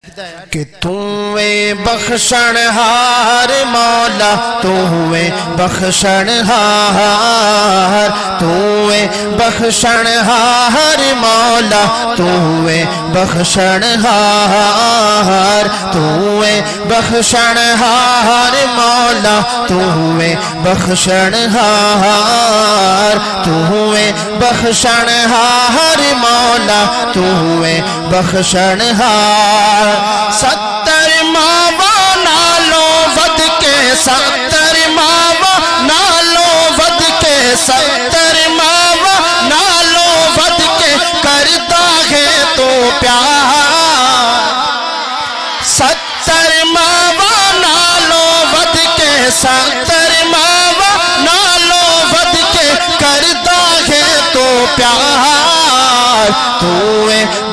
کہ تو بخشن ہار مولا، تو بخشن ہار، تو بخشن ہار مولا، تو بخشن ہار، تو بخشن ہار مولا، تو بخشن ہار، تو بخشن ہار مولا، تو بخشن ہار۔ 70 ماوا نالو ود کے، 70 ماوا نالو ود کے، 70 ماوا نالو ود کے کرتا ہے تو پیار۔ 70 ماوا نالو ود کے، 70 ماوا نالو ود کے کرتا ہے تو پیار۔ تو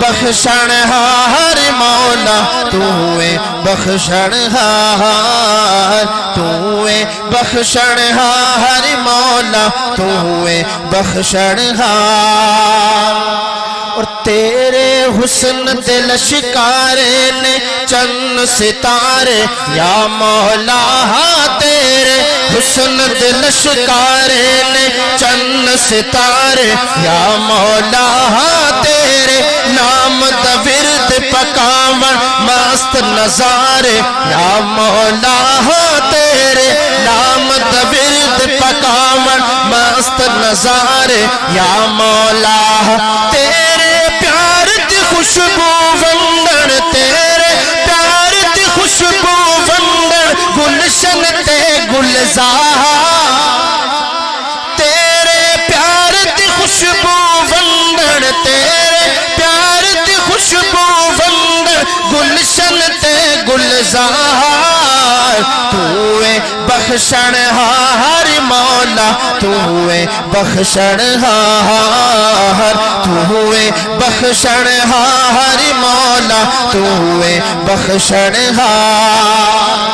بخشن ہار مولا، تو بخشن ہار، تو بخشن ہار مولا، تو بخشن ہار۔ اور تیرے حسن دل شکارے نے چند ستارے، یا مولا تیرے حسن دل شکارے نے چند ستارے، یا مولا تیرے نام دا ورد پکاون مست نظارے، یا مولا تیرے نام دا ورد پکاون مست نظارے، یا مولا تیرے پیار دی خوشبو وندن، تیرے پیار دی خوشبو وندن گلشن تے گلزار۔ تیرے پیار دی خوشبو وندن، تیرے پیار دی خوشبو وندن گلشن تے گلزار۔ تو بخشن ہار مولا، تو بخشن ہار، تو بخشن ہار مولا، تو بخشن ہار۔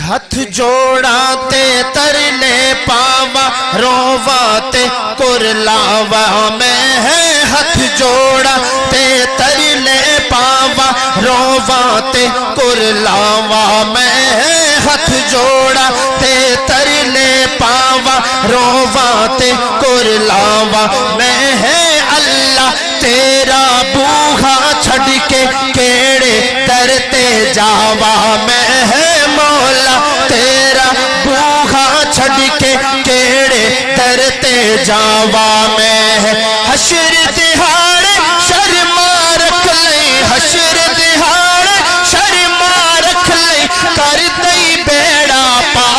ہاتھ جوڑا تے ترلے پاوا، رووا تے کرلاوا میں ہے، ہاتھ جوڑا تے ترلے پاوا، رووا تے کرلاوا میں ہے، ہاتھ جوڑا تے ترلے پاوا، رووا تے کرلاوا میں ہے۔ اللہ تیرا بوہا چھڑ کے کیڑے ترتے جاوا میں ہے، مولا تیرا بوہا چھڑ کے کیڑے ترتے جاوا میں ہے۔ حشر دہاڑے شرما رکھ لیں، حشر دہاڑے شرما رکھ لیں کر دئی بیڑا پار۔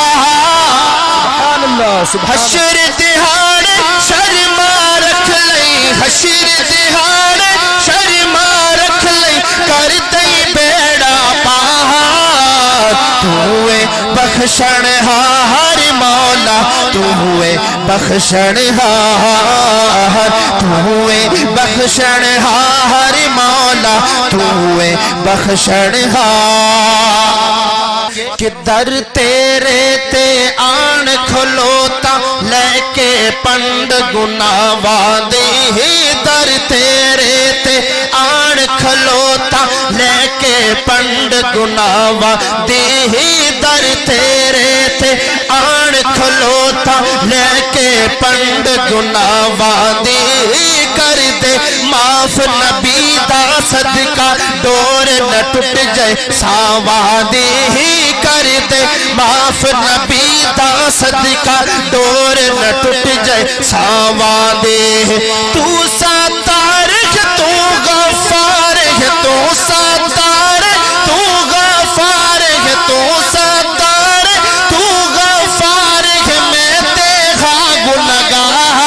حشر دہاڑے شرما رکھ لیں، حشر دہاڑے شرما رکھ لیں کر دئی بیڑا پار۔ تو بخشن ہار مولا، تو بخشن ہار، تو بخشن ہار مولا، تو بخشن ہار۔ کہ در تیرے تے آن کھلوتا لے کے پنڈ گناواں دی، در تیرے تے آن کھلوتا لے کے پنڈ گناواں دی، در تیرے تے آن کھلوتا لے کے پنڈ گناواں دی، کر دے معاف نبی دا صدقہ ڈور نہ ٹوٹ جائے ساواں دی، کر دے معاف نبی دا صدقہ ڈور نہ ٹوٹ جائے ساواں دے۔ تو ستار ہے، تو غفار ہے، تو ستار ہے، تو غفار ہے، تو ستار ہے، تو غفار ہے، میں تیرا گنہگار۔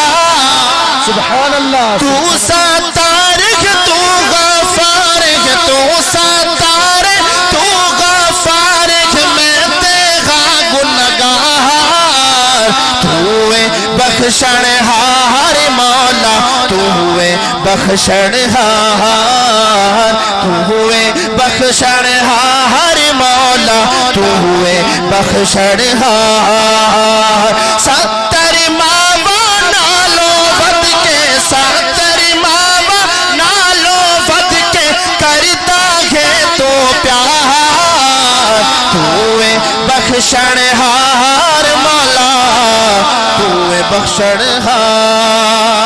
سبحان اللہ۔ تو ستار ہے، تو غفار ہے، تو ستار ہے، تو غفار ہے، میں تیرا گنہگار۔ تو بخشن ہار مولا، تو بخشن ہار، تو بخشن ہار مولا، تو بخشن ہار۔ 70 ماوا نالو ود کے، 70 ماوا نالو ود کے کرتا ہے تو پیار۔ بخشن ہار مولا تو بخشن ہار